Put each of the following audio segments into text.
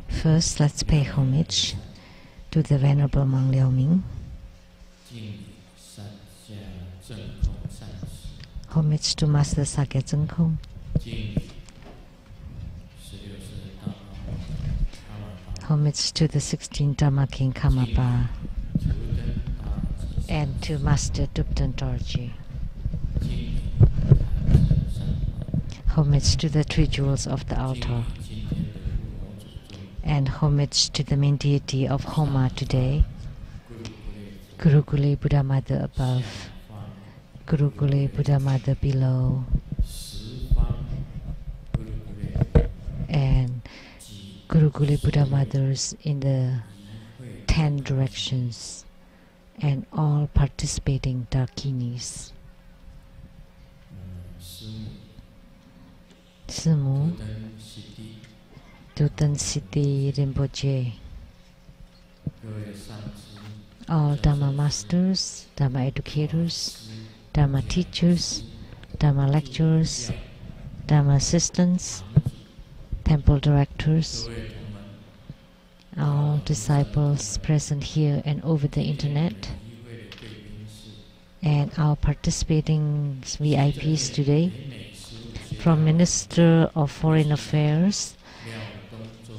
First, let's pay homage to the Venerable Monk Liao Ming. Homage to Master Sakya Tsang Khong. Homage to the 16th Dharma King Karmapa and to Master Dupten Dorji. Homage to the three jewels of the altar. And homage to the main deity of Homa today, Guru Gule Buddha Mother above, Guru Gule Buddha Mother below, and Guru Gule Buddha Mothers in the 10 directions, and all participating Dakinis. Simu Duten Siddhi Rinpoche, all Dharma masters, Dharma educators, Dharma teachers, Dharma lecturers, Dharma assistants, temple directors, all disciples present here and over the internet, and our participating VIPs today, from Minister of Foreign Affairs,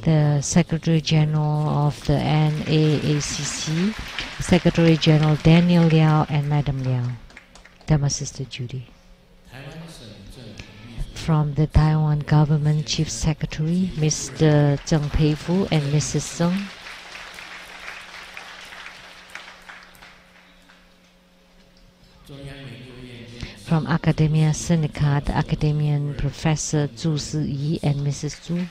the Secretary General of the NAACC, Secretary General Daniel Liao and Madam Liao, Dharma Sister Judy. From the Taiwan Government Chief Secretary, Mr. Tsang Peifu and Mrs. Tsang. From Academia Sinica, the academician Professor Zhu Si-yi and Mrs. Zhu.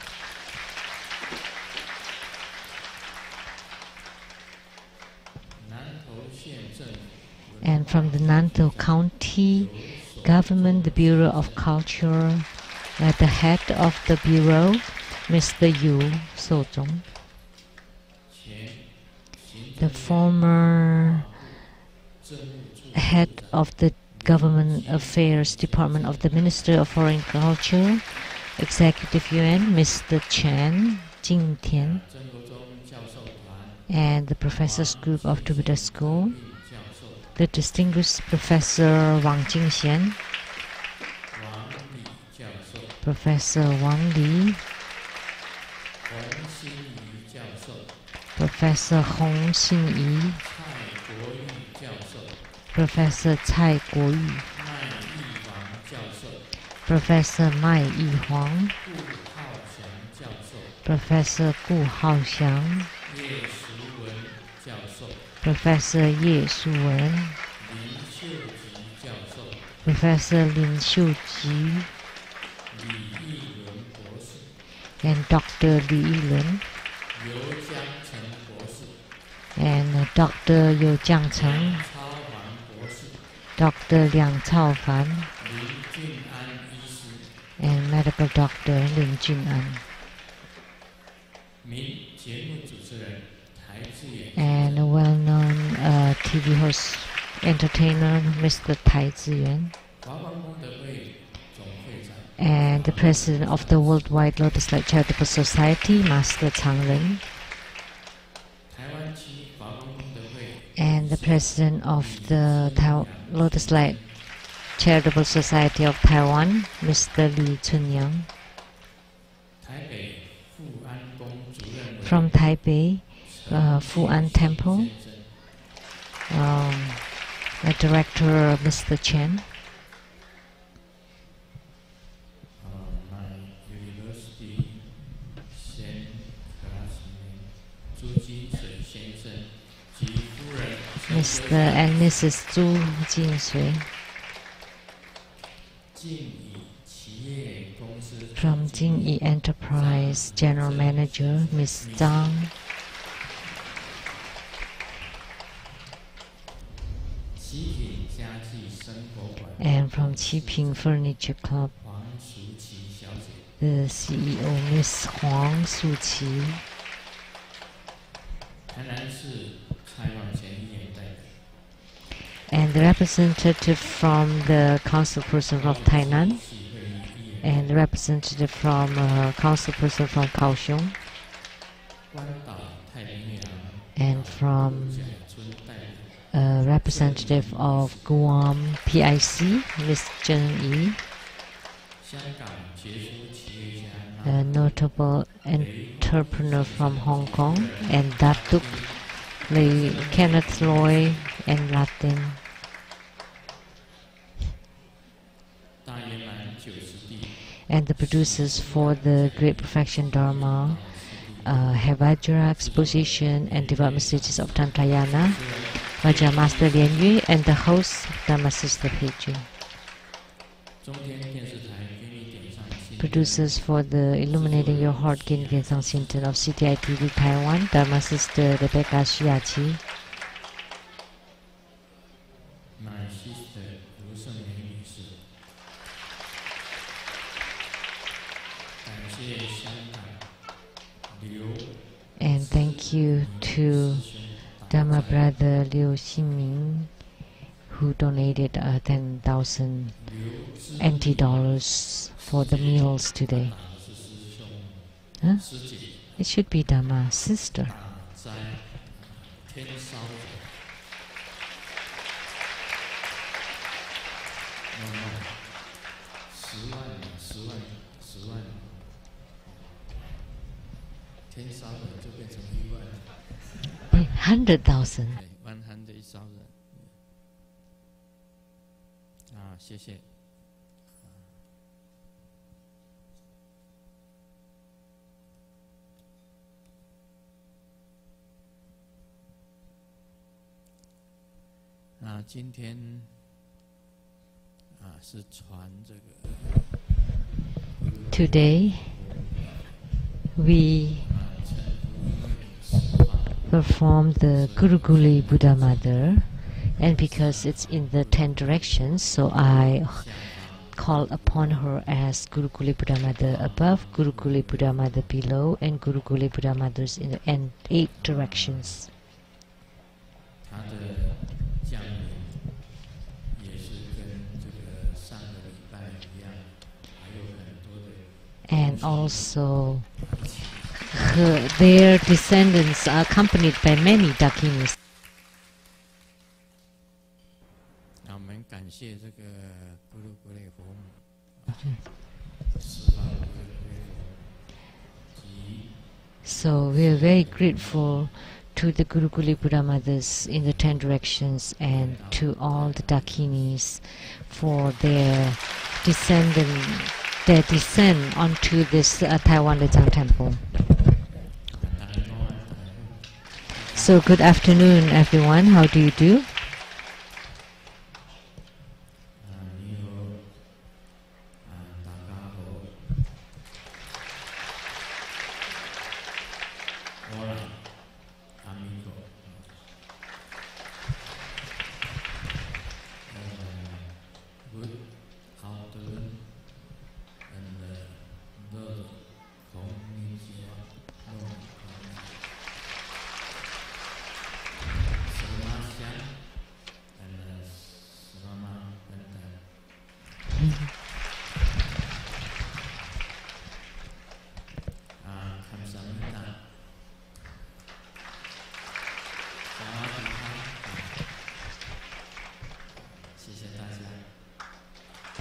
And from the Nantou County Government, the Bureau of Culture, at the head of the Bureau, Mr. Yu So-zong. The former head of the Government Affairs Department of the Ministry of Foreign Culture, Executive Yuan, Mr. Chen Jingtian, and the Professors Group of the Buddha School, the distinguished Professor Wang Jingxian, Professor Wang Li, Professor Hong Xinyi, Professor Cai Guoyu, Professor Mai Yihuang, Professor Gu Haoxiang, Professor Ye Shuwen, Professor Lin Xiuji, and Dr. Li Yilun, and Dr. Yu Jiangcheng, Dr. Liang Caofan, and Medical Doctor Lin Junan. And a well-known TV host, entertainer, Mr. Tai Ziyuan, and the President of the Worldwide Lotus Light Charitable Society, Master Tsang Ren, and the President of the Lotus Light Charitable Society of Taiwan, Mr. Li Chunyang. From Taipei, Fu'an Temple, the Director, Mr. Chen. Mr. and Mrs. Zhu Jinsui. From Jingyi Enterprise, General Manager, Ms. Tsang. And from Qiping Furniture Club, the CEO, Ms. Huang Suqi. And the representative from the Council Person of Tainan, and the representative from council person from Kaohsiung, and from representative of Guam PIC, Ms. Zheng Yi, a notable entrepreneur from Hong Kong, and Datuk Kenneth Loy and Latin. And the producers for the Great Perfection Dharma, Vajra Exposition and Development Stages of Tantrayana, Vajra Master Lian Yue, and the host, Dharma Sister Peiju. Producers for the Illuminating Your Heart Gin Gensang Sinton of CTI Lu-Taiwan, Dharma Sister Rebecca Shiachi. And thank you to Dharma brother Liu Xinming, who donated 10,000 NT dollars for the meals today. Huh? It should be Dharma sister. Hey, 100,000. 100,000. 谢谢。今天是传这个。Today we perform the Guruguli Buddha Mother, and because it's in the 10 directions, so I call upon her as Guruguli Buddha Mother above, Guruguli Buddha Mother below, and Guruguli Buddha Mothers in the 8 directions. And also their descendants are accompanied by many Dakinis. So we are very grateful to the Guruguli Buddha Mothers in the 10 directions and to all the Dakinis for their descent onto this Taiwan Lezang temple. So good afternoon, everyone. How do you do?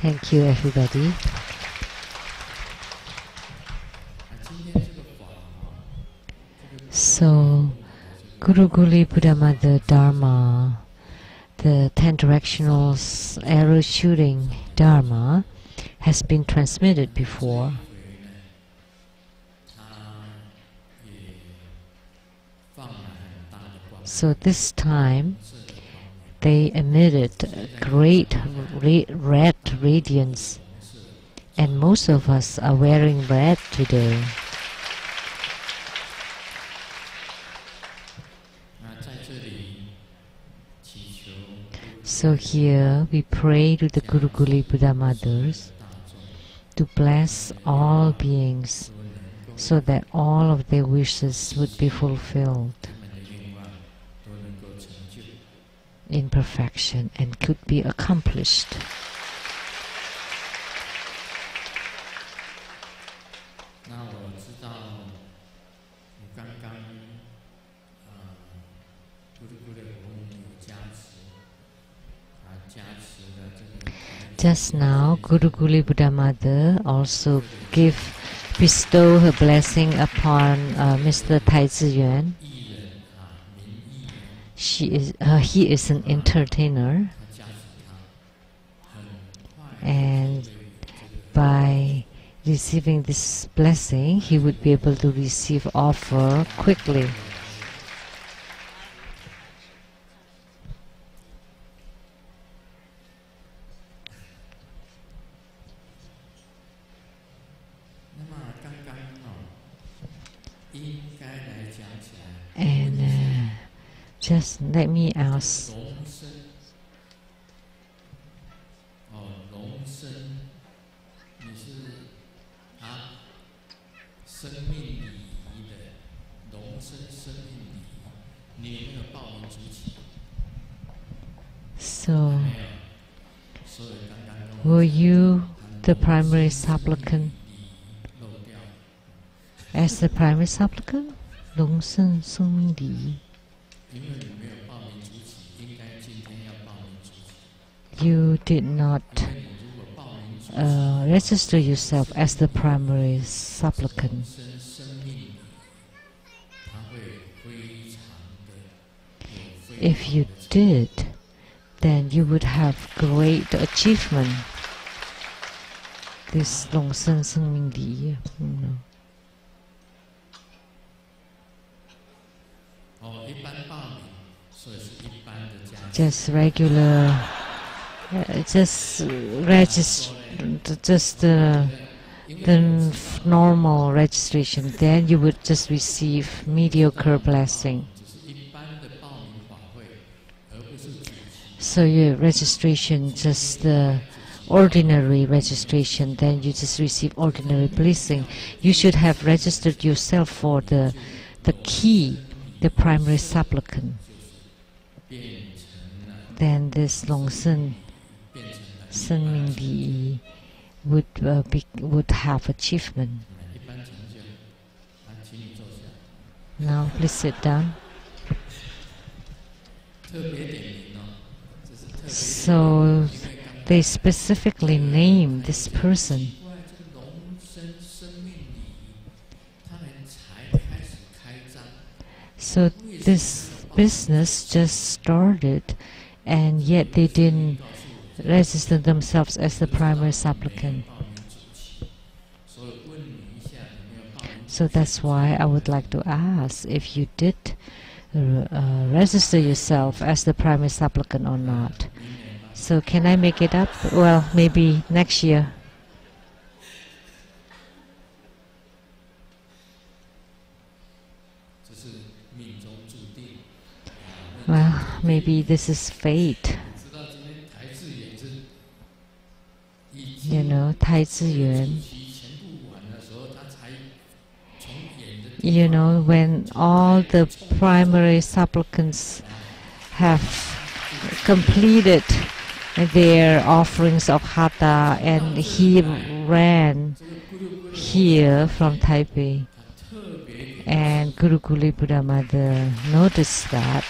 Thank you, everybody. So, Guruguli Buddha Mother Dharma, the 10 directional arrow shooting Dharma, has been transmitted before. So this time, they emitted great red radiance, and most of us are wearing red today. So here we pray to the Guruguli Buddha Mothers to bless all beings so that all of their wishes would be fulfilled in perfection and could be accomplished. Just now, Guru Guli Buddha Mother also bestow her blessing upon Mr. Tai Ziyuan. He is an entertainer, and by receiving this blessing, he would be able to receive offer quickly. And just let me ask. So, were you the primary supplicant? As the primary supplicant? 龙生生命礼仪 You did not register yourself as the primary supplicant. If you did, then you would have great achievement. This 龙生生命礼仪 Just regular, just register, just the normal registration. Then you would just receive mediocre blessing. So your registration, just the ordinary registration, then you just receive ordinary blessing. You should have registered yourself for the key, the primary supplicant. Then this 龙生生命礼仪 would have achievement. Now please sit down. So they specifically name this person. So this business just started, and yet they didn't register themselves as the primary supplicant. So that's why I would like to ask if you did register yourself as the primary supplicant or not. So can I make it up? Well, maybe next year. Well, maybe this is fate. You know, Tai Ziyuan. You know, when all the primary supplicants have completed their offerings of hatha, and he ran here from Taipei, and Guru Guli Buddha Mother noticed that,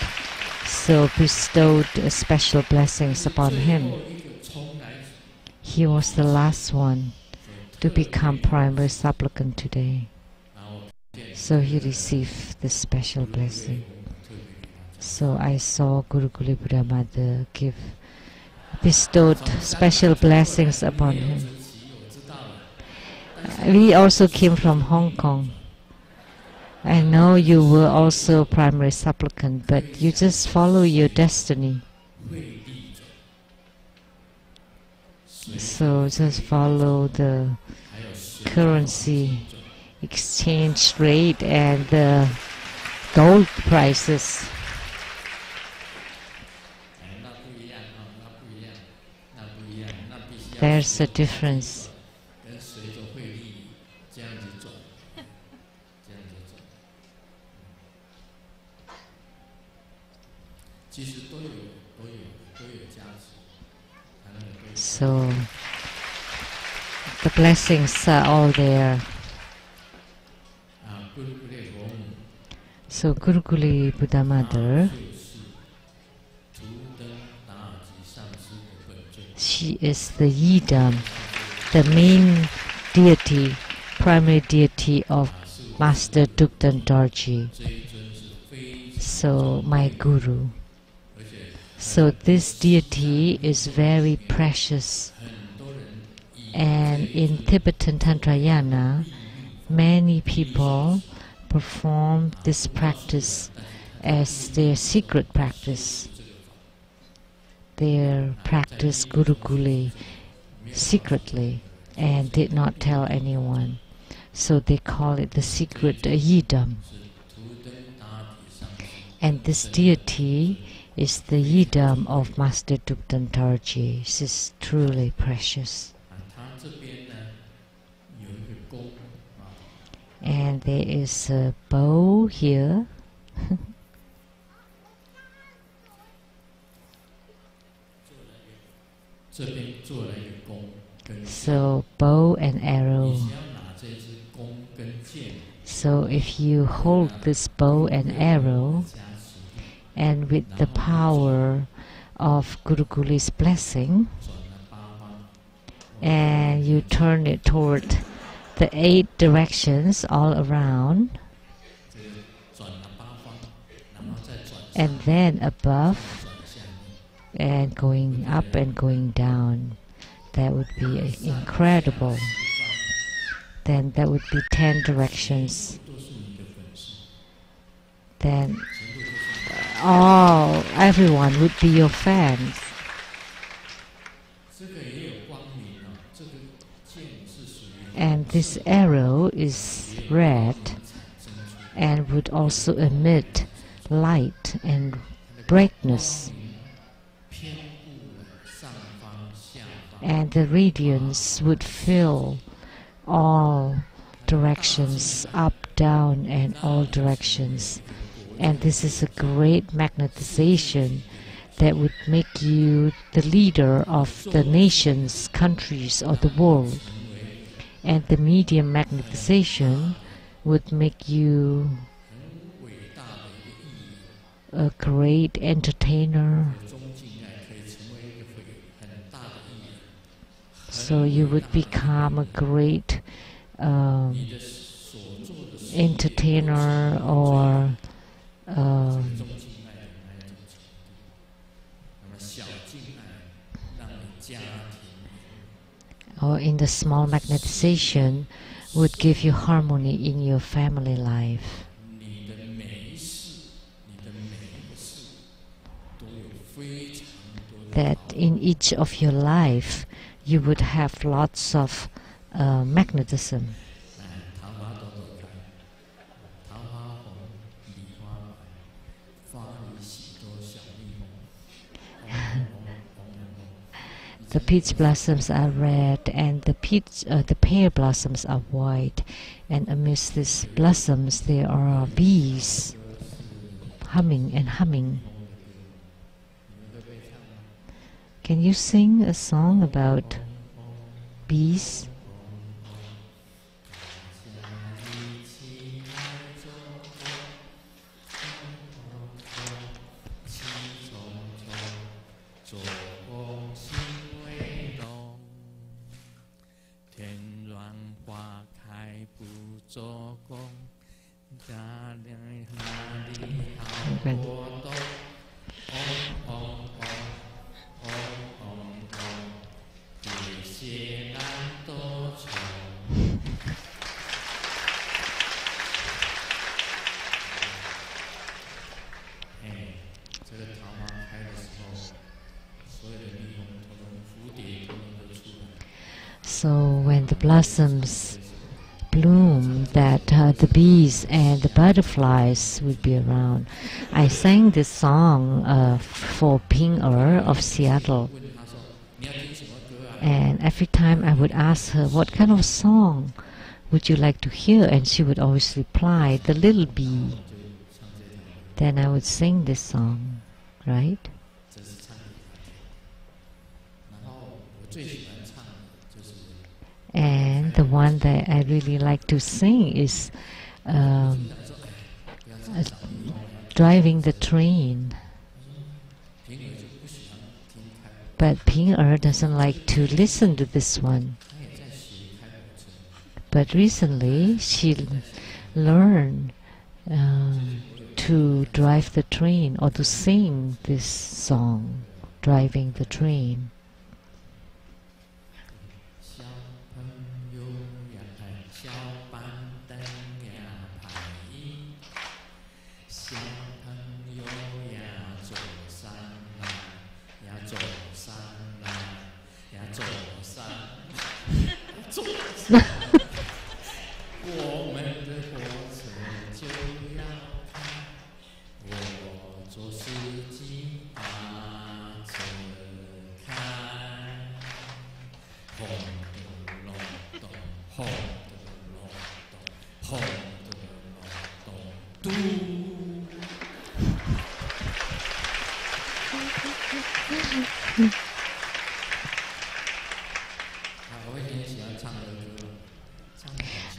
so bestowed special blessings upon him. He was the last one to become primary supplicant today. So he received this special blessing. So I saw Guru Guli Buddha Mother bestowed special blessings upon him. We also came from Hong Kong. I know you were also primary supplicant, but you just follow your destiny. So just follow the currency exchange rate and the gold prices. There's a difference. So the blessings are all there. So Gurukuli Buddha Mother, she is the Yidam, the main deity, primary deity of Master Dukten Dorji. So my Guru. So this deity is very precious. And in Tibetan Tantrayana, many people perform this practice as their secret practice. They practice Gurukuli secretly and did not tell anyone. So they call it the secret Yidam. And this deity is the Yidam of Master Dukten Dorji. This is truly precious. And there is a bow here. So bow and arrow. So if you hold this bow and arrow, and with the power of Gurukuli's blessing, and you turn it toward the 8 directions all around, and then above, and going up and going down. That would be incredible. Then that would be 10 directions. Then everyone would be your fans. And this arrow is red and would also emit light and brightness. And the radiance would fill all directions, up, down, and all directions. And this is a great magnetization that would make you the leader of the nations, countries, or the world. And the medium magnetization would make you a great entertainer. So you would become a great entertainer or in the small magnetization would give you harmony in your family life. That in each of your life you would have lots of magnetism. The peach blossoms are red, and the pear blossoms are white, and amidst these blossoms there are bees humming and humming. Can you sing a song about bees? So when the blossoms bloom, that the bees and the butterflies would be around. I sang this song for Ping of Seattle. And every time I would ask her, what kind of song would you like to hear? And she would always reply, The Little Bee. Then I would sing this song, right? And the one that I really like to sing is uh, driving the train. But Ping Er doesn't like to listen to this one. But recently she learned to drive the train or to sing this song, driving the train.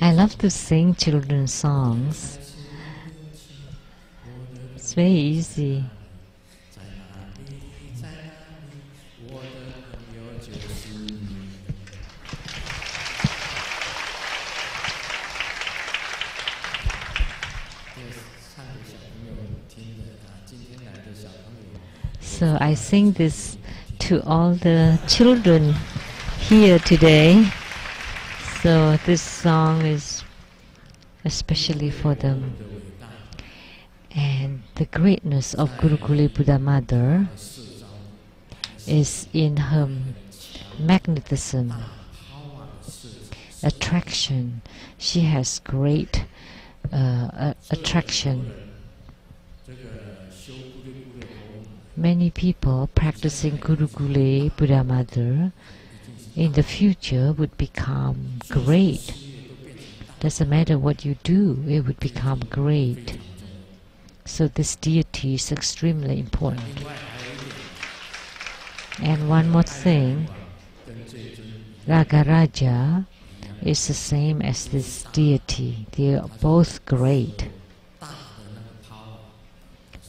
I love to sing children's songs. It's very easy. So I sing this to all the children here today. So this song is especially for them. And the greatness of Guru Guli Buddha Mother is in her magnetism, attraction. She has great attraction. Many people practicing Guru Guli Buddha Mother in the future would become great. Doesn't matter what you do, it would become great. So this deity is extremely important. And one more thing, Ragaraja is the same as this deity. They are both great.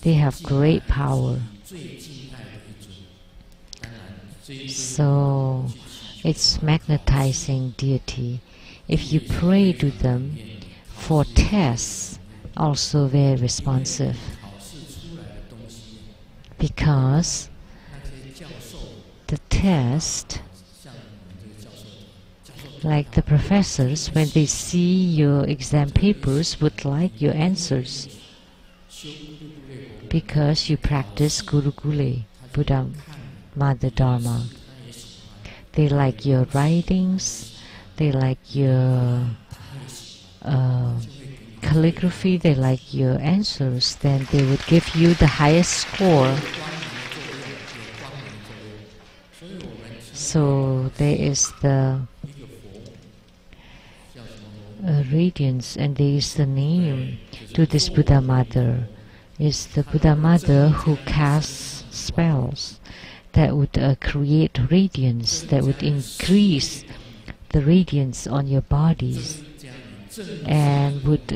They have great power. So it's magnetizing deity. If you pray to them for tests, also very responsive. Because the test, like the professors, when they see your exam papers, would like your answers. Because you practice Guru Guli, Buddha Mother Dharma. They like your writings, they like your calligraphy, they like your answers, then they would give you the highest score. So there is the radiance, and there is the name to this Buddha Mother. It's the Buddha Mother who casts spells that would create radiance, that would increase the radiance on your bodies, and would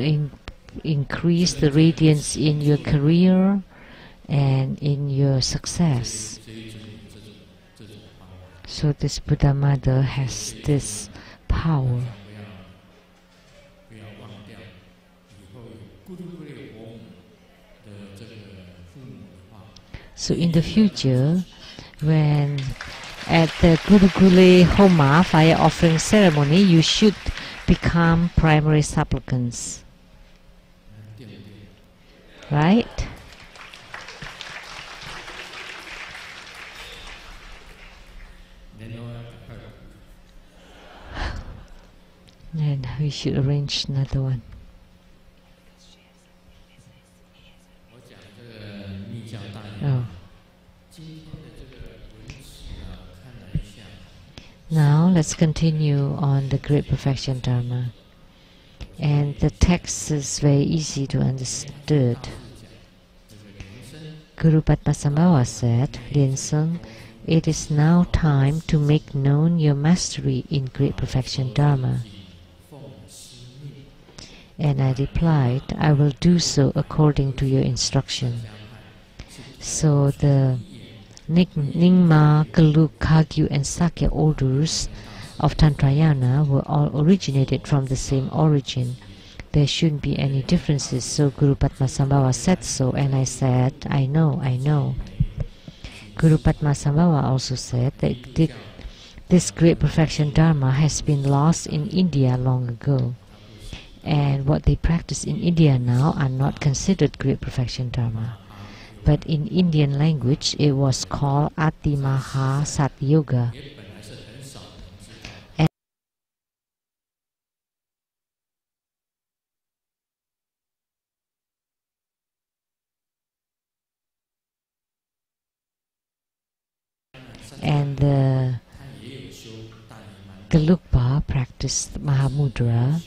increase the radiance in your career and in your success. So this Buddha Mother has this power. So in the future, when at the Guru Guli Homa fire offering ceremony, you should become primary supplicants. Right? And we should arrange another one. Oh. Now let's continue on the Great Perfection Dharma. And the text is very easy to understand. Guru Padmasambhava said, Lien Sung, it is now time to make known your mastery in Great Perfection Dharma. And I replied, I will do so according to your instruction. So the Nyingma, Gelug, Kagyu, and Sakya orders of Tantrayana were all originated from the same origin. There shouldn't be any differences. So Guru Padmasambhava said so, and I said, I know, I know. Guru Padmasambhava also said that this great perfection Dharma has been lost in India long ago. And what they practice in India now are not considered great perfection Dharma. But in Indian language, it was called Ati Maha Sat Yoga. And the Gelugpa practiced Mahamudra.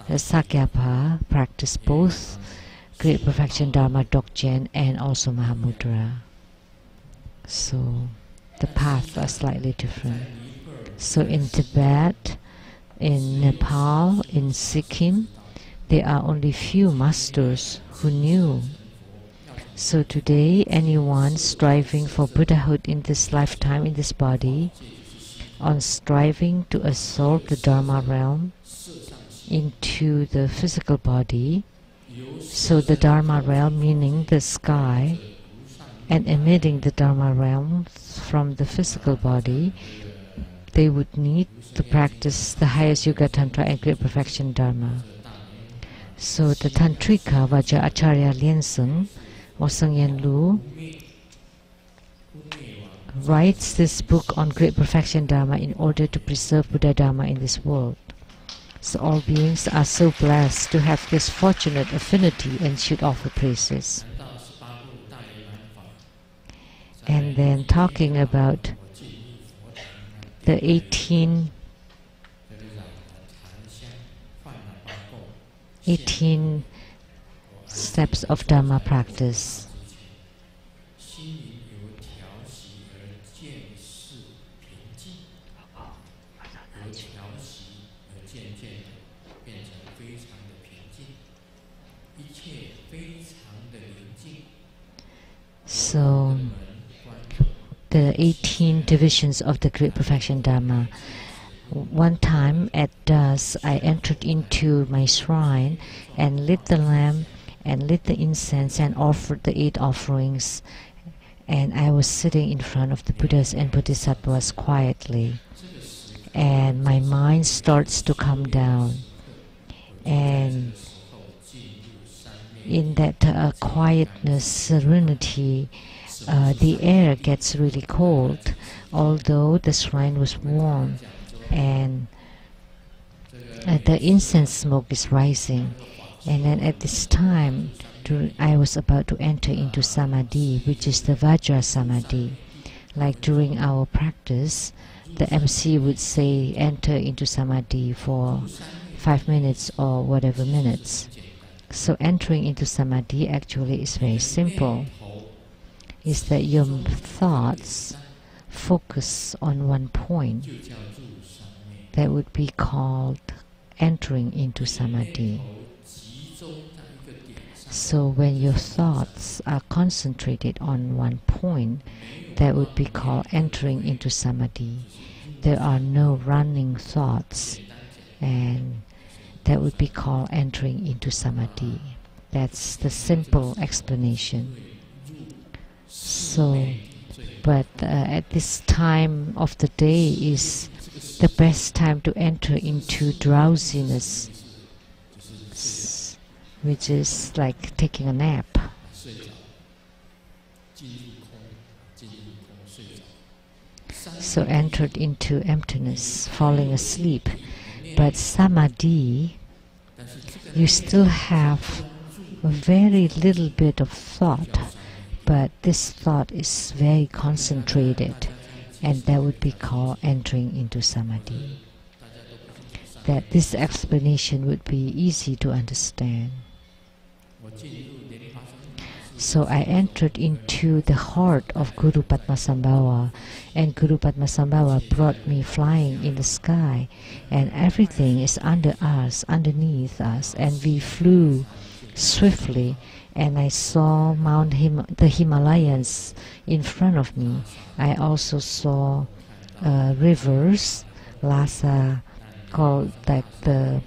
The Sakyapa practiced both Great Perfection Dharma, Dzogchen, and also Mahamudra. So the paths are slightly different. So in Tibet, in Nepal, in Sikkim, there are only few masters who knew. So today, anyone striving for Buddhahood in this lifetime, in this body, on striving to absorb the Dharma realm into the physical body, so the Dharma realm meaning the sky, and emitting the Dharma realm from the physical body, they would need to practice the highest Yoga Tantra and Great Perfection Dharma. So the Tantrika Vajra Acharya Lienseng, or Seng Yen Lu, writes this book on Great Perfection Dharma in order to preserve Buddha Dharma in this world. So all beings are so blessed to have this fortunate affinity and should offer praises. And then talking about the 18 steps of Dharma practice. So, the 18 divisions of the Great Perfection Dharma. One time at dusk, I entered into my shrine and lit the lamp and lit the incense and offered the 8 offerings. And I was sitting in front of the Buddhas and Bodhisattvas quietly. And my mind starts to come down. And in that quietness, serenity, the air gets really cold, although the shrine was warm, and the incense smoke is rising. And then at this time, I was about to enter into Samadhi, which is the Vajra Samadhi. Like during our practice, the MC would say, enter into Samadhi for 5 minutes or whatever minutes. So entering into Samadhi actually is very simple. Is that your thoughts focus on one point. That would be called entering into Samadhi. So when your thoughts are concentrated on one point, that would be called entering into Samadhi. There are no running thoughts, and that would be called entering into Samadhi. That's the simple explanation. So, but at this time of the day is the best time to enter into drowsiness, which is like taking a nap. So entered into emptiness, falling asleep. But Samadhi, you still have a very little bit of thought, but this thought is very concentrated, and that would be called entering into Samadhi. That this explanation would be easy to understand. So I entered into the heart of Guru Padmasambhava, and Guru Padmasambhava brought me flying in the sky, and everything is under us, underneath us, and we flew swiftly, and I saw the Himalayas in front of me. I also saw rivers, Lhasa, called like the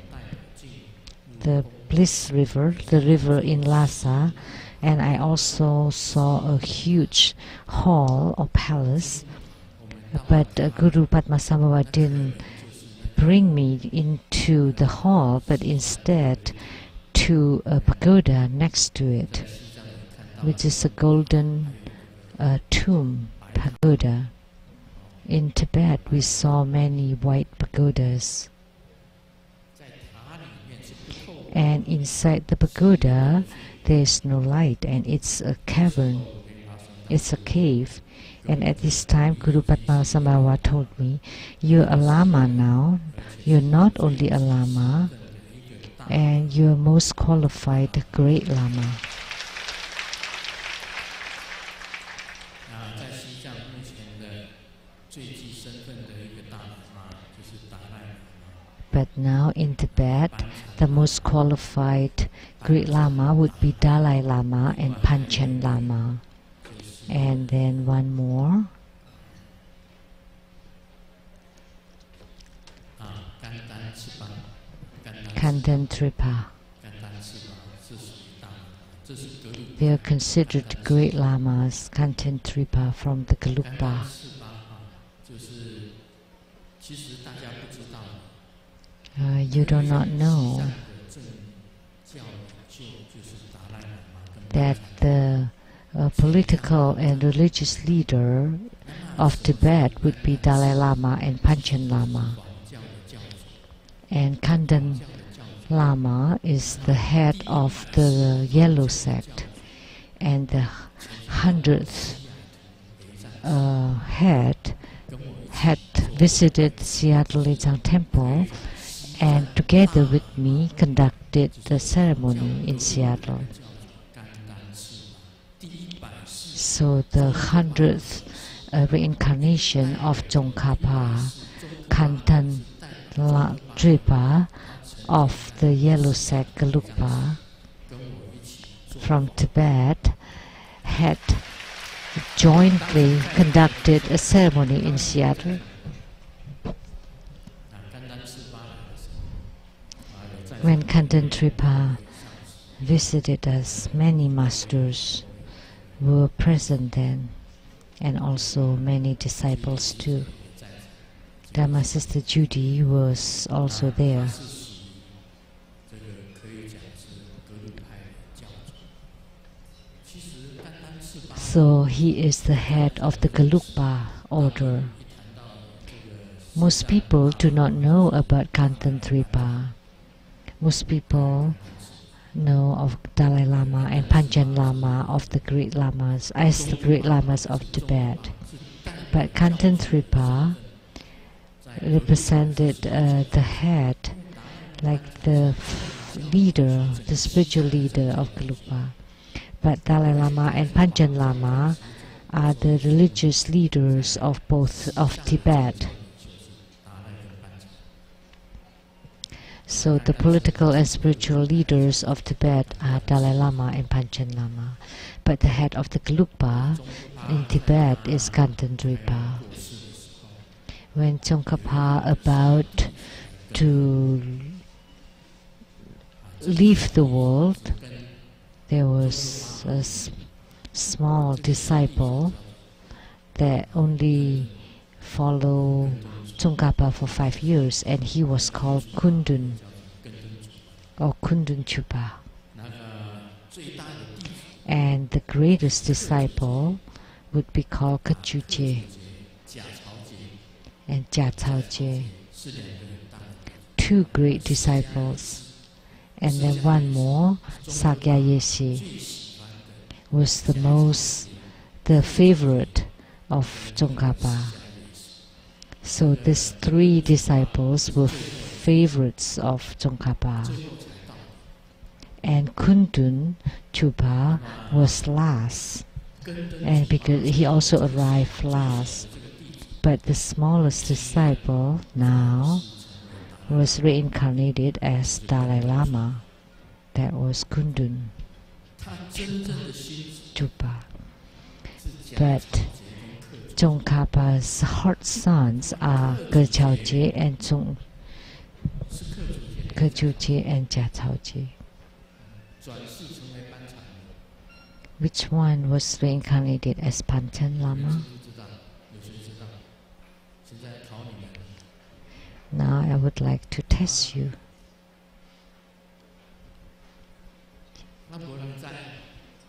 Bliss River, the river in Lhasa, and I also saw a huge hall or palace. But Guru Padmasambhava didn't bring me into the hall, but instead to a pagoda next to it, which is a golden tomb pagoda. In Tibet, we saw many white pagodas. And inside the pagoda, there is no light, and it's a cavern, it's a cave. And at this time, Guru Padmasambhava told me, "You're a Lama now. You're not only a Lama, and you're most qualified great Lama." But now in Tibet, the most qualified great Lama would be Dalai Lama and Panchen Lama. And then one more. Kandan Tripa. They are considered great Lamas, Kandan Tripa from the Gelugpa. You do not know that the political and religious leader of Tibet would be Dalai Lama and Panchen Lama. And Kandan Lama is the head of the yellow sect, and the 100th head had visited Seattle Tsang Temple, and together with me conducted the ceremony in Seattle. So the 100th reincarnation of Tsongkhapa, Kandan Tripa of the yellow sect Gelugpa from Tibet had jointly conducted a ceremony in Seattle. When Kandan Tripa visited us, many masters were present then, and also many disciples too. Dharma Sister Judy was also there. So he is the head of the Gelugpa order. Most people do not know about Kandan Tripa. Most people know of Dalai Lama and Panchen Lama of the great Lamas as the great Lamas of Tibet. But Kandan Tripa represented the head, like the leader, the spiritual leader of Gelugpa. But Dalai Lama and Panchen Lama are the religious leaders of Tibet. So the political and spiritual leaders of Tibet are Dalai Lama and Panchen Lama. But the head of the Gelugpa in Tibet is Kandan Tripa. When Tsongkhapa about to leave the world, there was a small disciple that only followed Tsongkhapa for 5 years, and he was called Kundun or Kundun Chupa. And the greatest disciple would be called Kachuche and Jiachaoje. 2 great disciples. And then one more, Sakya Yeshe, was the favorite of Tsongkhapa. So these 3 disciples were favorites of Tsongkhapa. and Kundun Chupa was last, and because he also arrived last. But the smallest disciple now was reincarnated as Dalai Lama. That was Kundun Chupa. But Tsongkhapa's hot sons are Ge and Ge and Jia Caoji. Which one was reincarnated as Panchen Lama? Now I would like to test you.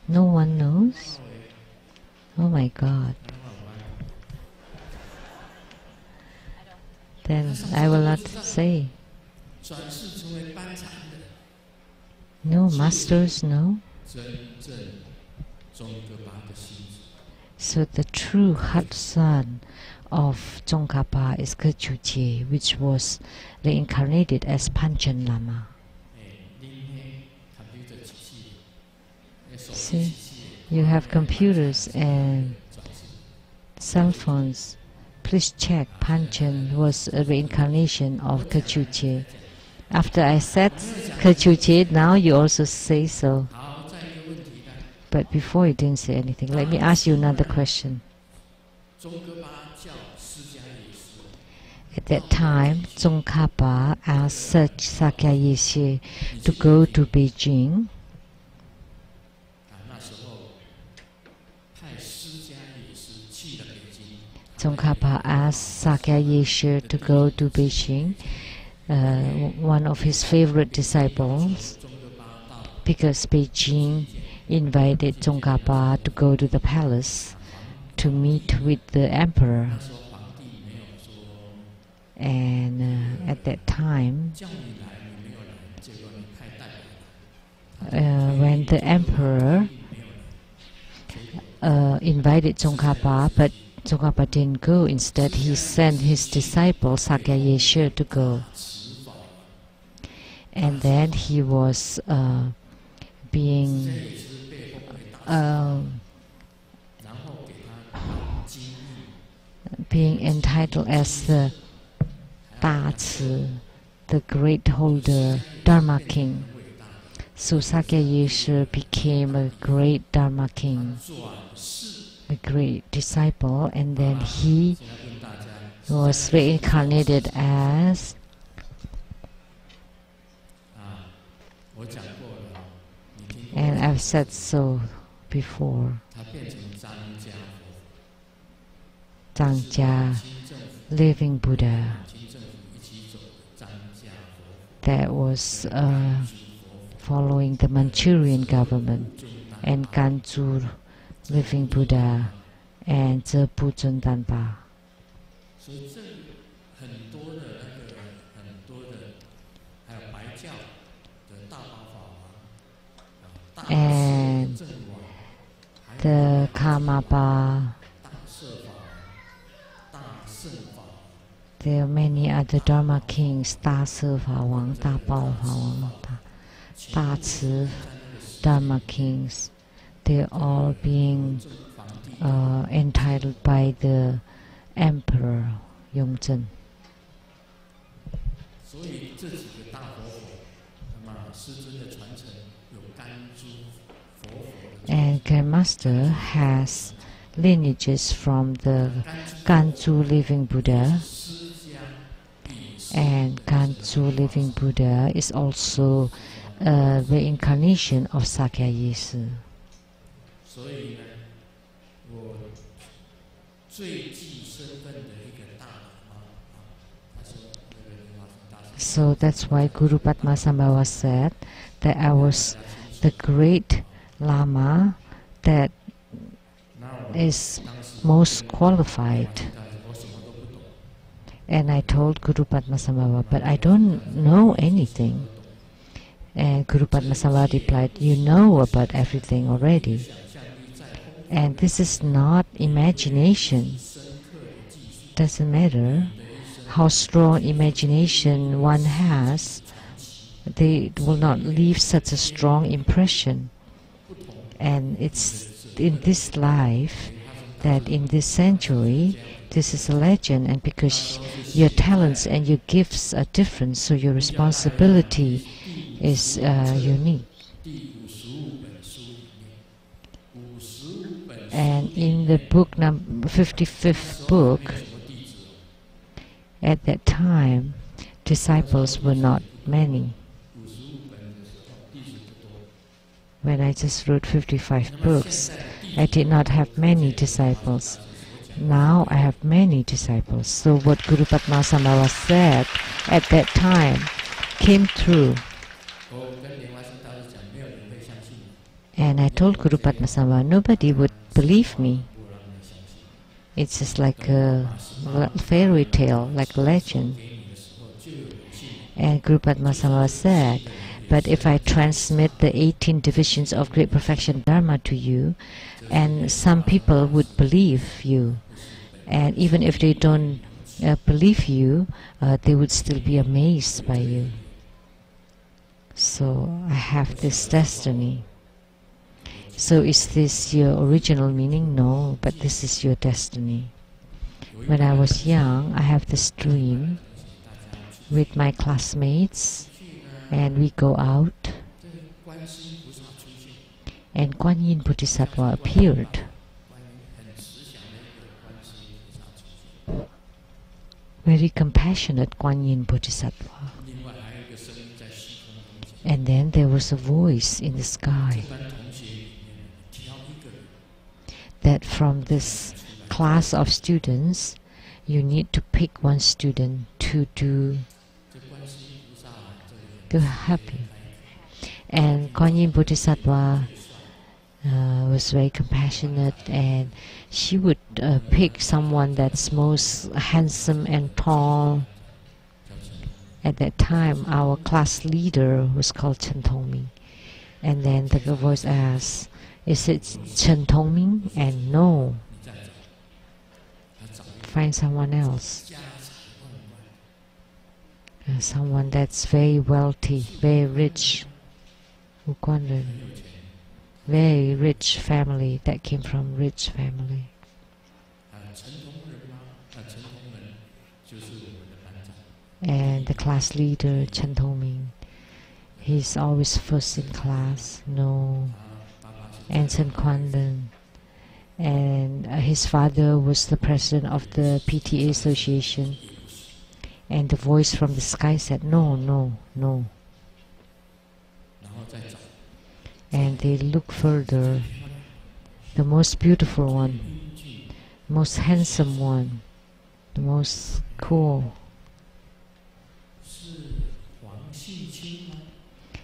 No one knows? Oh my God. Then I will not say. No masters, no? So the true hot son of Tsongkhapa is Ge, which was reincarnated as Panchen Lama. See, you have computers and cell phones. Please check. Panchen was a reincarnation of Ge. After I said Ge, now you also say so. But before you didn't say anything. Let me ask you another question. At that time, Tsongkhapa asked Sakya Yeshe to go to Beijing. Tsongkhapa asked Sakya Yeshe to go to Beijing, one of his favorite disciples, because Beijing invited Tsongkhapa to go to the palace to meet with the emperor. And at that time, when the emperor invited Tsongkhapa, but Tsongkhapa didn't go. Instead, he sent his disciple Sakya Yeshe to go. And then he was being entitled as the the great holder, Dharma king. So Sakya Yeshe became a great Dharma king, a great disciple, and then he was reincarnated as and I've said so before, Tsang, living Buddha. That was following the Manchurian government, and Ganzhou, living Buddha, and Zebu Zundanpa. And the Karmapa. There are many other Dharma kings, Da Se Fa Wang, Da Bao Fa Wang, Da Ci Dharma kings. They're all being entitled by the emperor Yongzhen. And Grandmaster has lineages from the Ganzhou living Buddha, and Ganzhou living Buddha is also a reincarnation of Sakya Yeshe. So that's why Guru Padmasambhava said that I was the great Lama that is most qualified. And I told Guru Padmasambhava, but I don't know anything. And Guru Padmasambhava replied, you know about everything already. And this is not imagination. Doesn't matter how strong imagination one has, they will not leave such a strong impression. And it's in this life that in this century, this is a legend, and because your talents and your gifts are different, so your responsibility is unique. And in the book number 55th book, at that time, disciples were not many. When I just wrote 55 books, I did not have many disciples. Now I have many disciples. So what Guru Padmasambhava said at that time came true. And I told Guru Padmasambhava, nobody would believe me. It's just like a fairy tale, like a legend. And Guru Padmasambhava said, but if I transmit the 18 divisions of Great Perfection Dharma to you, and some people would believe you, and even if they don't believe you, they would still be amazed by you. So I have this destiny. So is this your original meaning? No, but this is your destiny. When I was young, I have this dream with my classmates, and we go out, and Guan Yin Bodhisattva appeared. Very compassionate Guan Yin Bodhisattva. And then there was a voice in the sky that from this class of students, you need to pick one student to help you. And Guan Yin Bodhisattva was very compassionate, and she would pick someone that's most handsome and tall. At that time, our class leader was called Chen Tongming. And then the voice asked, is it Chen Tongming? And no. Find someone else. Someone that's very wealthy, very rich. Very rich family, that came from rich family. And the class leader, Chen Tongming, he's always first in class. No. And Chen Quandan. And his father was the president of the PTA association. And the voice from the sky said, no, no, no. And they look further. The most beautiful one, most handsome one, the most cool.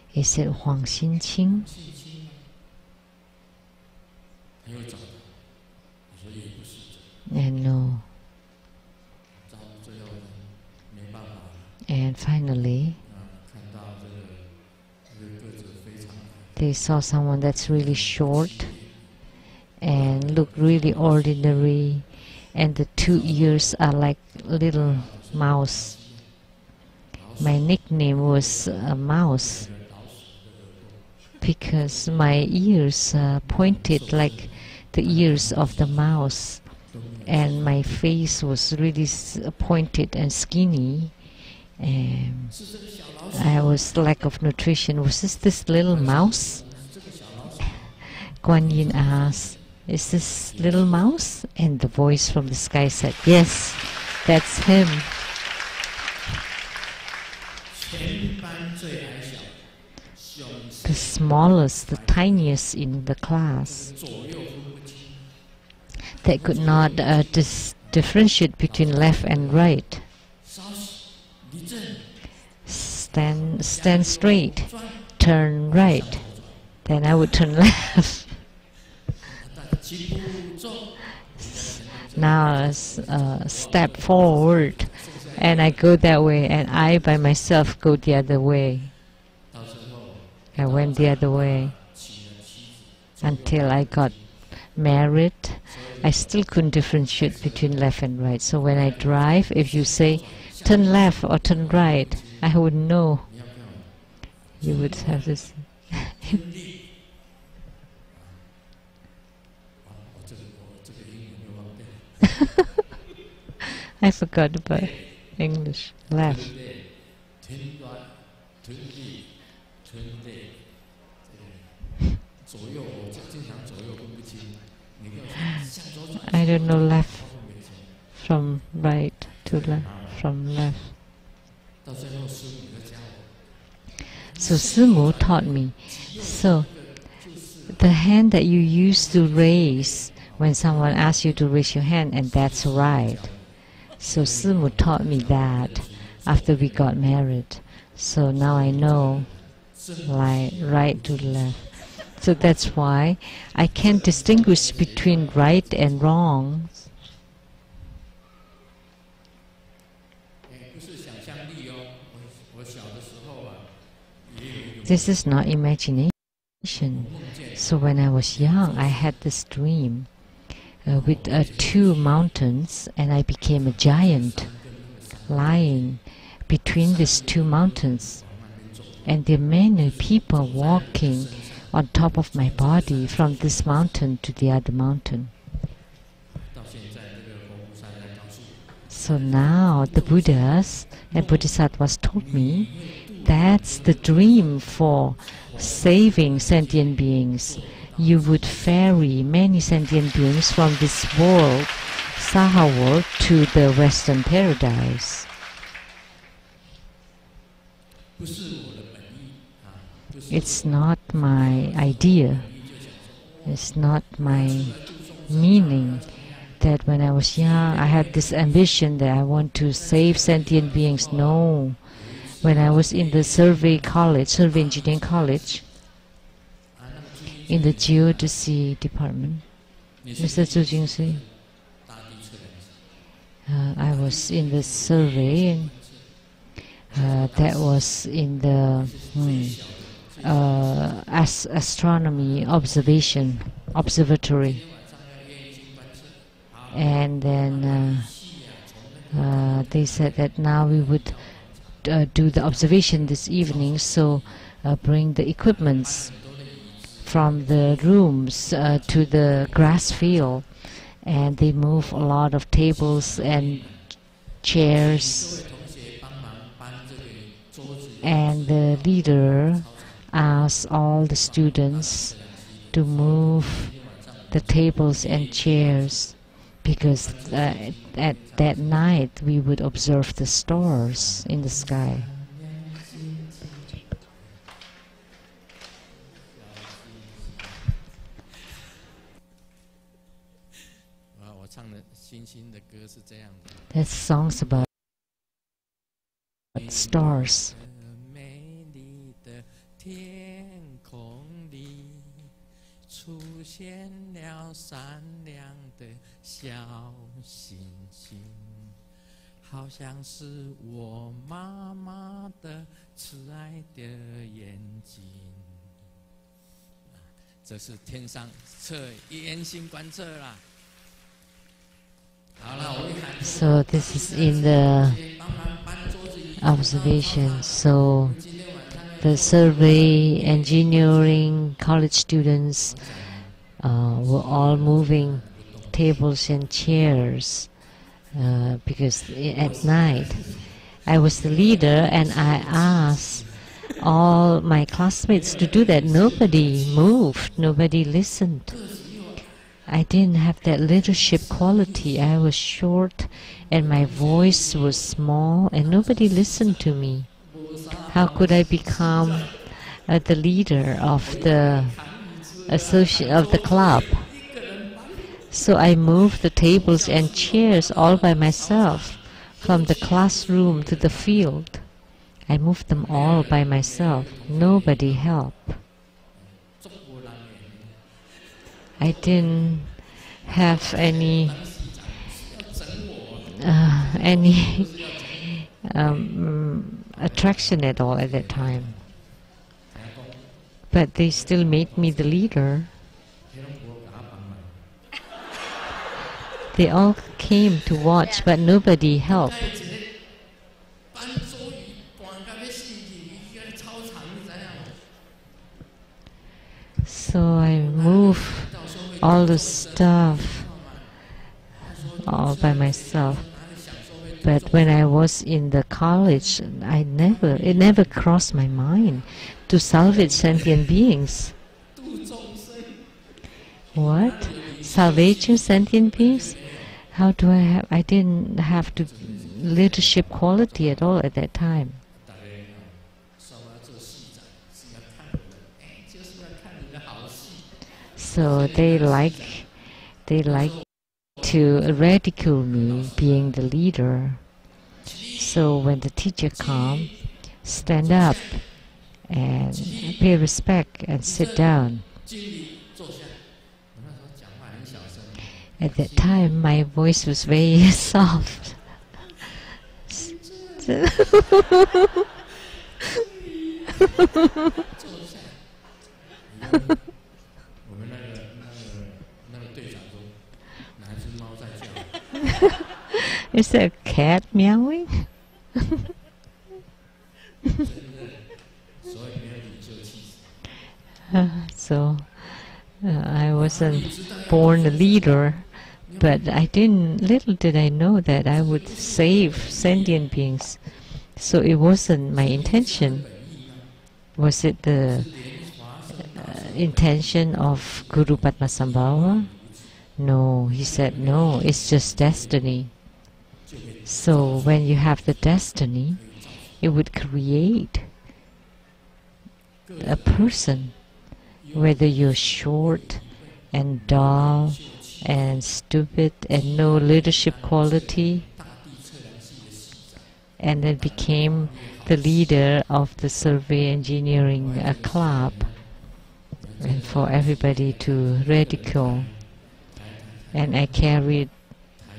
He said, Huang Xinqing. And no. And finally, they saw someone that's really short and look really ordinary, and the 2 ears are like little mouse. My nickname was Mouse because my ears pointed like the ears of the mouse, and my face was really pointed and skinny. I was lack of nutrition. Was this little mouse? Guan Yin asked, is this little mouse? And the voice from the sky said, yes, that's him. The smallest, the tiniest in the class. They could not differentiate between left and right. Stand straight, turn right. Then I would turn left. Now step forward, and I go that way, and I by myself go the other way. I went the other way until I got married. I still couldn't differentiate between left and right. So when I drive, if you say turn left or turn right, I wouldn't know. You would have this. I forgot about English. Laugh. I don't know left from right to left, from left. So Simu taught me. So the hand that you used to raise when someone asks you to raise your hand, and that's right. So Simu taught me that after we got married. So now I know, like right to left. So that's why I can't distinguish between right and wrong. This is not imagination. So when I was young, I had this dream with 2 mountains, and I became a giant lying between these 2 mountains. And there are many people walking on top of my body from this mountain to the other mountain. So now the Buddhas and Bodhisattvas told me that's the dream for saving sentient beings. You would ferry many sentient beings from this world, Saha world, to the Western paradise. It's not my idea. It's not my meaning that when I was young I had this ambition that I want to save sentient beings. No. When I was in the survey engineering college, in the geodesy department, Mr. Dzogchen, I was in the survey, and that was in the astronomy observatory. And then they said that now we would do the observation this evening, so bring the equipments from the rooms to the grass field, and they move a lot of tables and chairs, and the leader asked all the students to move the tables and chairs, because at that night we would observe the stars in the sky. That song's about stars. So this is in the observation. So the survey engineering college students were all moving tables and chairs because at night I was the leader, and I asked all my classmates to do that. Nobody moved, nobody listened. I didn't have that leadership quality. I was short and my voice was small, and nobody listened to me. How could I become the leader of the club? So I moved the tables and chairs all by myself, from the classroom to the field. I moved them all by myself. Nobody helped. I didn't have any attraction at all at that time. But they still made me the leader. They all came to watch, but nobody helped. So I move all the stuff all by myself. But when I was in the college, it never crossed my mind to salvage sentient beings. What? Salvage sentient beings? How do I didn't have the leadership quality at all at that time. So they like to ridicule me being the leader. So when the teacher comes, stand up and pay respect and sit down. At that time, my voice was very soft. Is there a cat meowing? I wasn't born a leader, but little did I know that I would save sentient beings. So it wasn't my intention. Was it the intention of Guru Padmasambhava? No, he said no, it's just destiny. So when you have the destiny, it would create a person, whether you're short and dull and stupid and no leadership quality, and then became the leader of the survey engineering club, and for everybody to ridicule. And I carried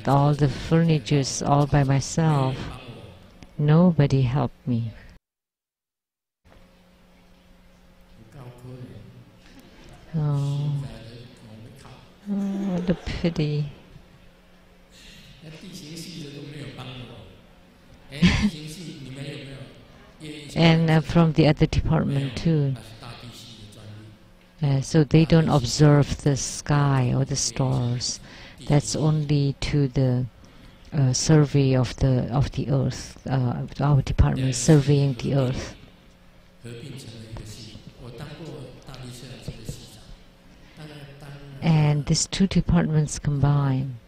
all the furniture all by myself. Nobody helped me. Oh, what a pity. And from the other department too. So they don't observe the sky or the stars. That's only to the survey of the earth. Our department is surveying the earth. And these two departments combine.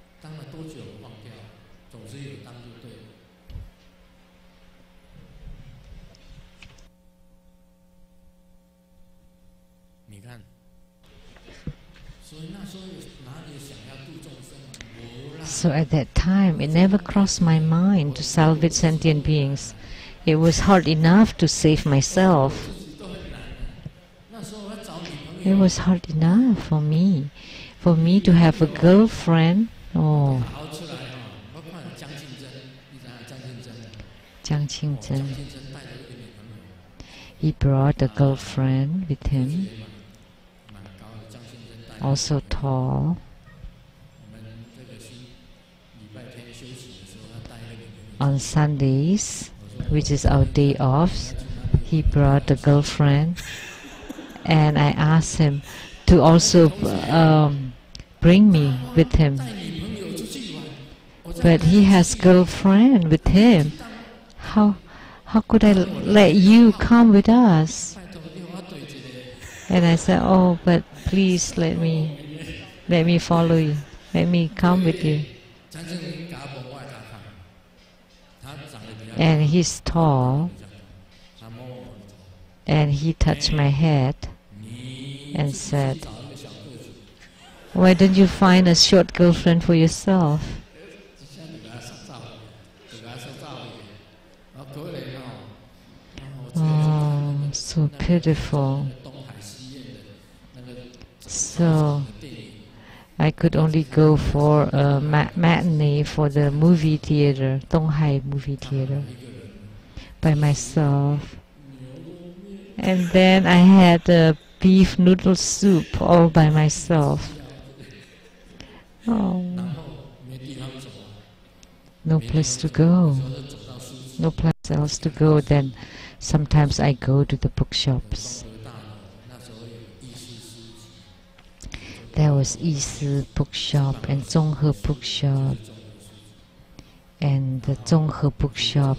So at that time, it never crossed my mind to salvage sentient beings. It was hard enough to save myself. It was hard enough for me to have a girlfriend. Oh, Tsang. He brought a girlfriend with him, also tall. On Sundays, which is our day off, he brought a girlfriend, and I asked him to also bring me with him. But he has girlfriend with him. How could I let you come with us? And I said, oh, but please let me follow you. Let me come with you. And he's tall, and he touched my head and said, why don't you find a short girlfriend for yourself? Oh, so pitiful. So I could only go for a matinee for the movie theater, Donghai movie theater, by myself. And then I had a beef noodle soup all by myself. Oh, no place to go. No place else to go than sometimes I go to the bookshops. There was Yisi bookshop and Zhonghe bookshop, and the Zhonghe bookshop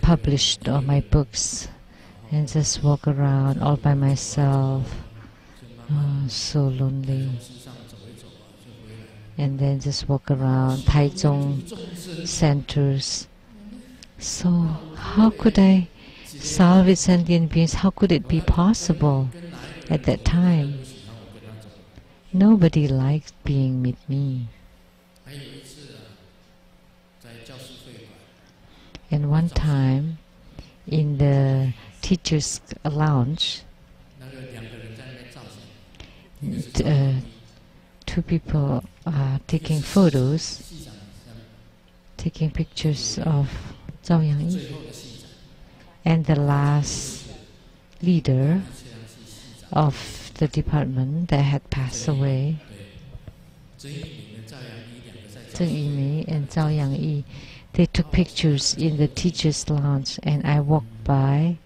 published all my books, and just walk around all by myself. So lonely. And then just walk around Taichung centers. So how could I salvage sentient beings? How could it be possible at that time? Nobody liked being with me. And one time, in the teacher's lounge, two people are taking photos, taking pictures of Zhao Yangyi. And the last leader of the department that had passed away, Zheng Yiming and Zhao Yangyi, they took pictures in the teacher's lounge, and I walked by.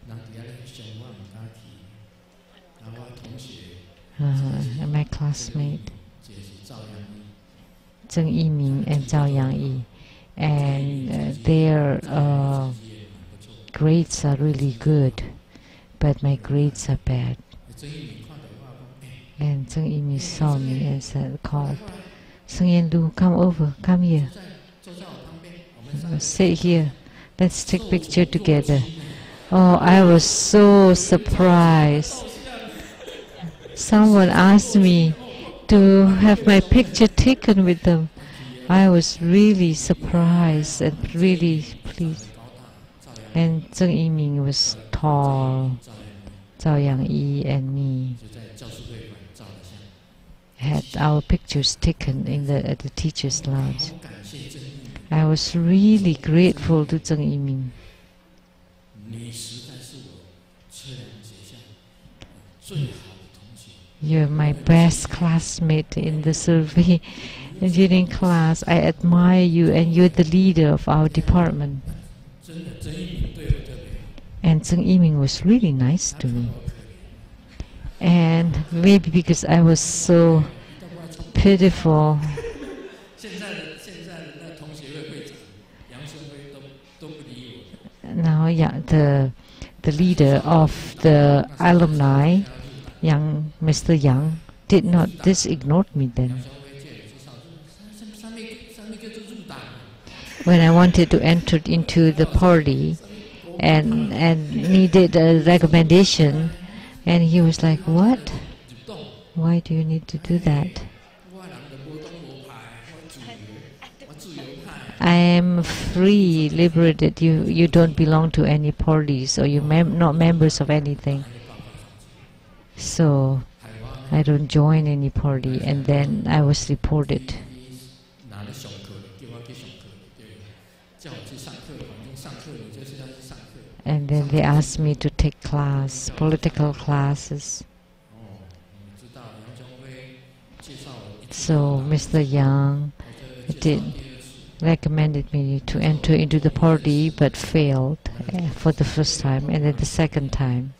My classmate, Zheng Yiming and Zhao Yangyi, and their grades are really good, but my grades are bad. And Zheng Yiming saw me and said, called, Seng Yen Lu, come over, come here. Sit here, let's take picture together. Oh, I was so surprised. Someone asked me to have my picture taken with them. I was really surprised and really pleased. And Zheng Yiming was tall. Zhao Yangyi and me had our pictures taken at the teacher's lounge. I was really grateful to Zheng Yiming. You're my best classmate in the survey engineering class. I admire you, and you're the leader of our department. And Zheng Yiming was really nice to me. And maybe because I was so pitiful, now the leader of the alumni, Mr. Yang, just ignored me then. When I wanted to enter into the party and needed a recommendation, and he was like, what? Why do you need to do that? I am free, liberated. You don't belong to any parties, or you're not members of anything. So I don't join any party, and then I was reported. And then they asked me to take political classes. So Mr. Yang recommended me to enter into the party, but failed for the first time, and then the second time.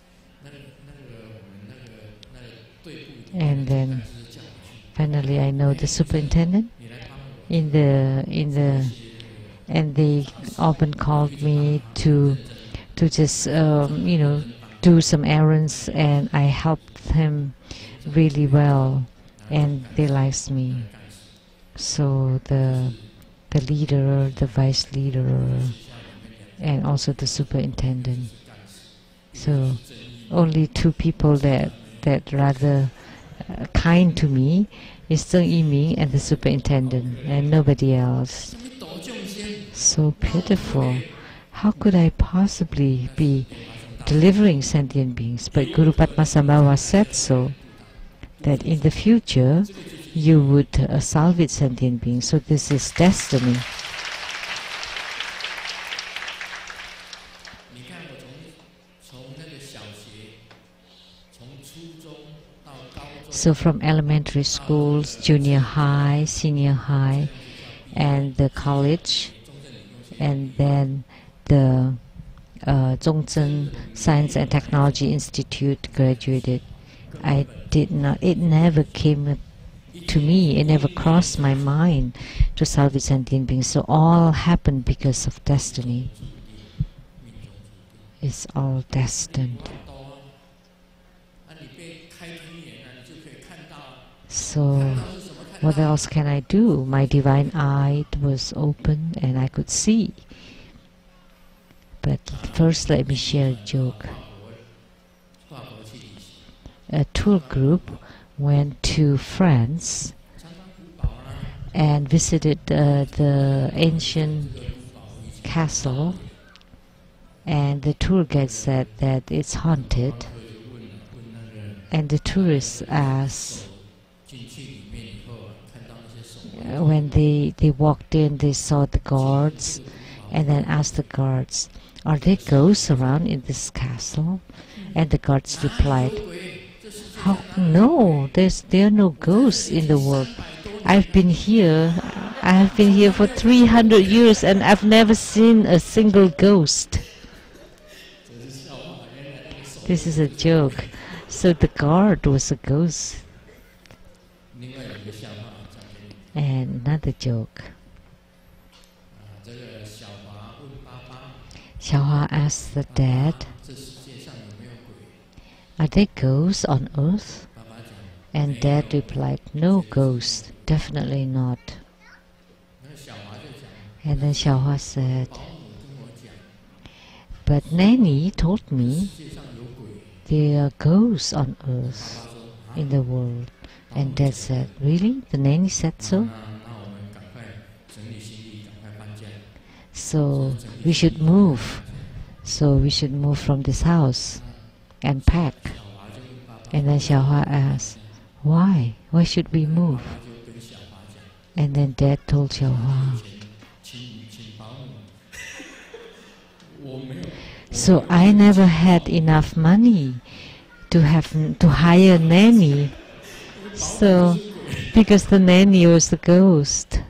And then finally I know the superintendent and they often called me to just do some errands, and I helped him really well, and they liked me. So the leader, the vice leader, and also the superintendent. So only two people that rather kind to me is Zheng Yiming and the superintendent, and nobody else. So pitiful. How could I possibly be delivering sentient beings? But Guru Padmasambhava said so, that in the future you would salvage sentient beings. So this is destiny. So from elementary schools, junior high, senior high, and the college, and then the Dzogchen Science and Technology Institute graduated. I did not. It never came to me. It never crossed my mind to salvage sentient beings. So all happened because of destiny. It's all destined. So what else can I do? My divine eye was open and I could see. But first let me share a joke. A tour group went to France and visited the ancient castle, and the tour guide said that it's haunted, and the tourists asked, when they walked in, they saw the guards and then asked the guards, are there ghosts around in this castle? And the guards replied, no, there are no ghosts in the world. I've been here for 300 years and I've never seen a single ghost. This is a joke. So the guard was a ghost. And another joke. Xiaohua asked the dad, are there ghosts on earth? And dad replied, no ghosts, definitely not. And then Xiaohua said, but Nanny told me there are ghosts on earth in the world. And dad said, really? The nanny said so? So we should move. So we should move from this house and pack. And then Xiaohua asked, why? Why should we move? And then dad told Xiaohua, so I never had enough money to hire a nanny. So, because the nanny was the ghost.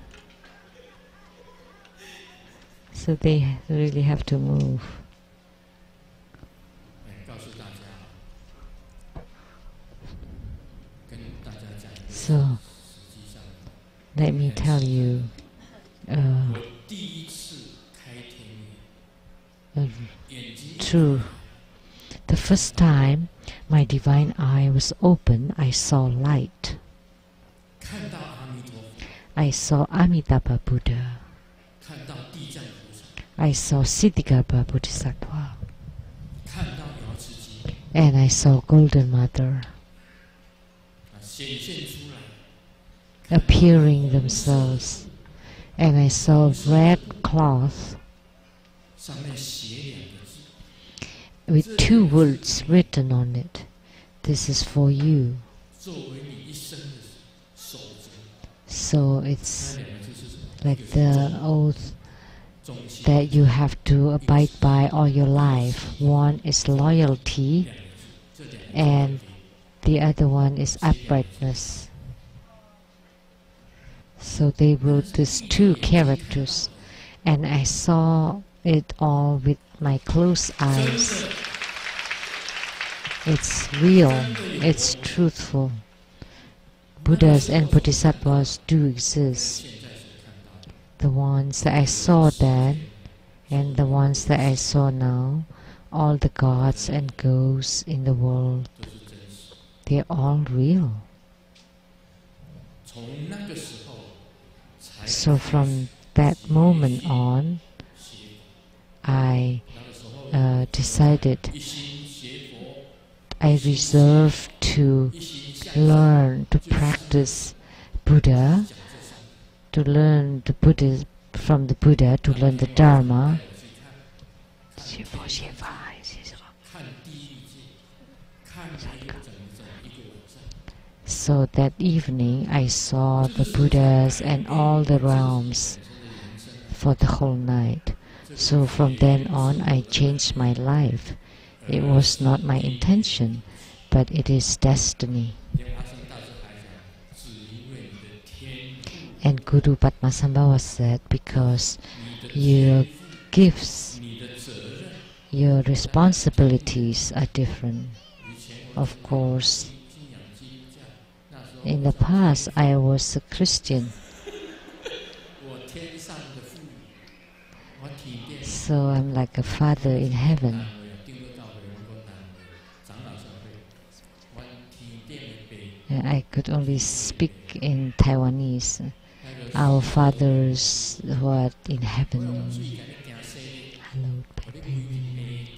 So they really have to move. So, let me tell you true. The first time my divine eye was open, I saw light. I saw Amitabha Buddha. I saw Siddhigarbha Bodhisattva. And I saw Golden Mother appearing themselves. And I saw red cloth with two words written on it. This is for you. So it's like the oath that you have to abide by all your life. One is loyalty and the other one is uprightness. So they wrote these two characters and I saw it all with my closed eyes. It's real, it's truthful. Buddhas and Bodhisattvas do exist. The ones that I saw then and the ones that I saw now, all the gods and ghosts in the world, they're all real. So from that moment on, I decided I reserved to learn to practice Buddha, to learn the Buddha from the Buddha, to learn the Dharma. So that evening I saw the Buddhas and all the realms for the whole night. So from then on I changed my life. It was not my intention, but it is destiny. And Guru Padmasambhava said, because your gifts your responsibilities are different. Of course, in the past I was a Christian, so I'm like a father in heaven. And I could only speak in Taiwanese. Our fathers who are in heaven, hallowed by thy name.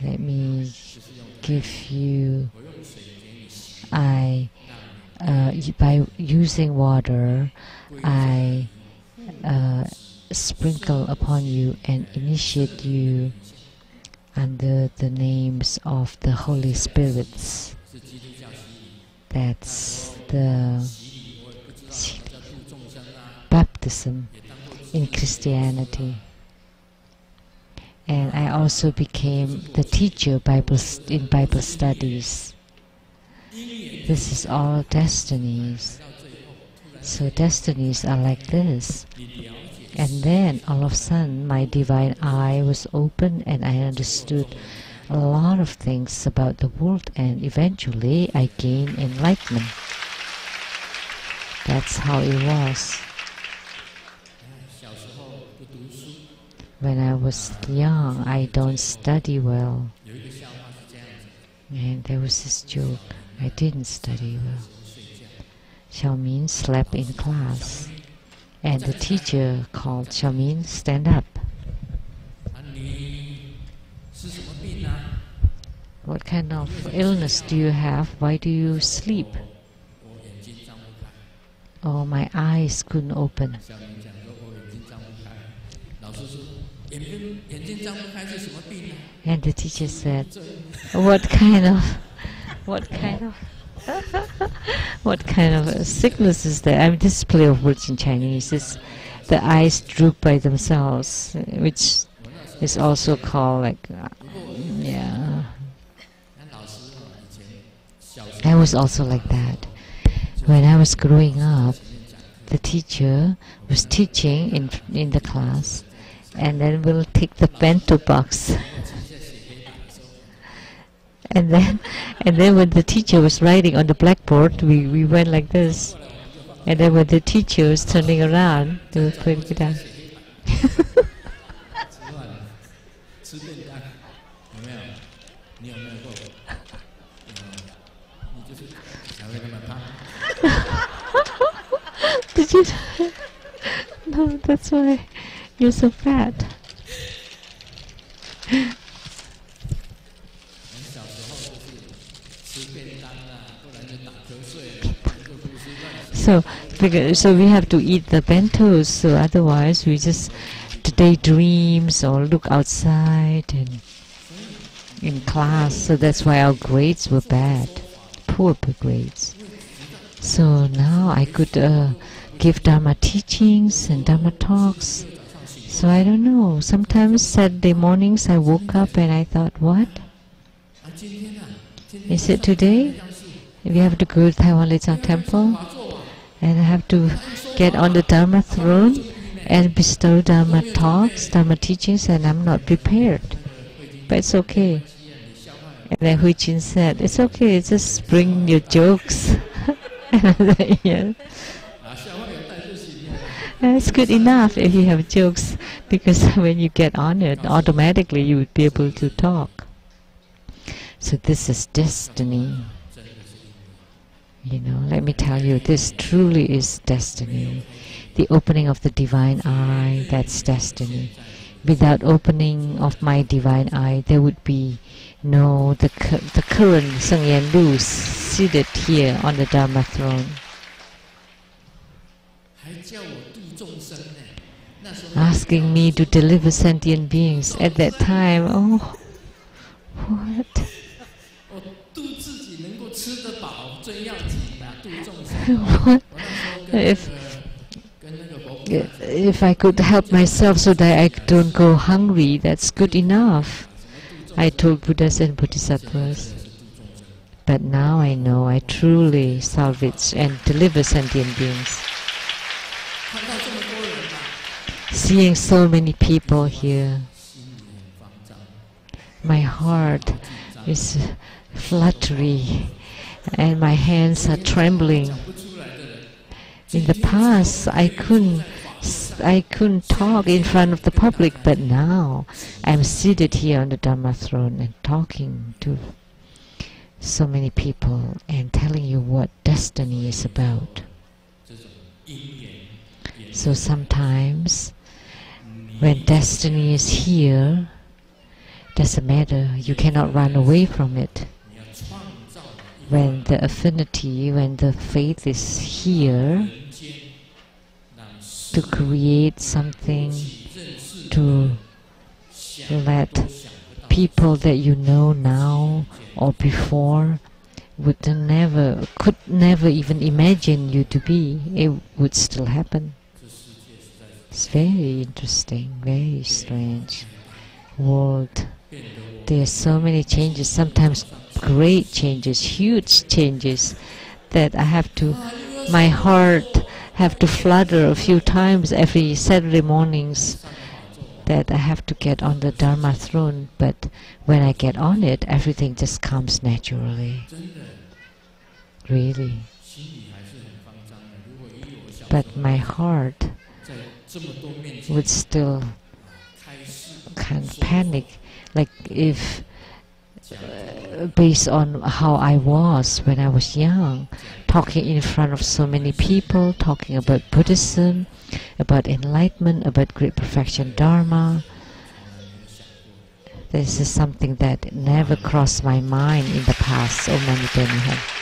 Let me give you, by using water, I sprinkle upon you and initiate you under the names of the Holy Spirits. That's the baptism in Christianity. And I also became the teacher in Bible studies. This is all destinies. So destinies are like this. And then all of a sudden my divine eye was open and I understood a lot of things about the world, and eventually I gained enlightenment. That's how it was. When I was young, I don't study well. And there was this joke, I didn't study well. Xiaomin slept in class, and the teacher called, Xiaomin, stand up. What kind of illness do you have? Why do you sleep? Oh, my eyes couldn't open. And the teacher said, what kind of sickness is that? I mean, this play of words in Chinese is the eyes droop by themselves, which is also called like, yeah. I was also like that. When I was growing up, the teacher was teaching in the class, and then we'll take the bento box. And then when the teacher was writing on the blackboard, we went like this. And then when the teacher was turning around, they would put it down. Did you? No, that's why you're so fat. So we have to eat the bentos, so otherwise we just daydreams or look outside and in class. So that's why our grades were bad, poor grades. So now I could give Dharma teachings and Dharma talks. So I don't know, sometimes Saturday mornings I woke up and I thought, what? Is it today? We have to go to Taiwan Lechang Temple and I have to get on the Dharma throne and bestow Dharma talks, Dharma teachings, and I'm not prepared. But it's okay. And then Hui Jin said, it's okay, just bring your jokes. And I said, yeah. It's good enough if you have jokes, because when you get on it, automatically you would be able to talk. So this is destiny. You know, let me tell you, this truly is destiny. The opening of the divine eye, that's destiny. Without opening of my divine eye, there would be no the current Tsang Yen Lu seated here on the Dharma throne. Asking me to deliver sentient beings at that time. Oh, what? What? If I could help myself so that I don't go hungry, that's good enough, I told Buddhas and Bodhisattvas. But now I know I truly salvage and deliver sentient beings. seeing so many people here. My heart is fluttery and my hands are trembling. In the past, I couldn't talk in front of the public, but now I'm seated here on the Dharma throne and talking to so many people and telling you what destiny is about. So sometimes when destiny is here, doesn't matter, you cannot run away from it. When the affinity, when the faith is here to create something, to let people that you know now or before could never even imagine you to be, it would still happen. It's very interesting, very strange world. There are so many changes, sometimes great changes, huge changes, that my heart have to flutter a few times every Saturday mornings, that I have to get on the Dharma throne. But when I get on it, everything just comes naturally. Really. But my heart would still kind of panic, like if based on how I was when I was young, talking in front of so many people, talking about Buddhism, about enlightenment, about great perfection Dharma. This is something that never crossed my mind in the past. Om Mani Padme Hum.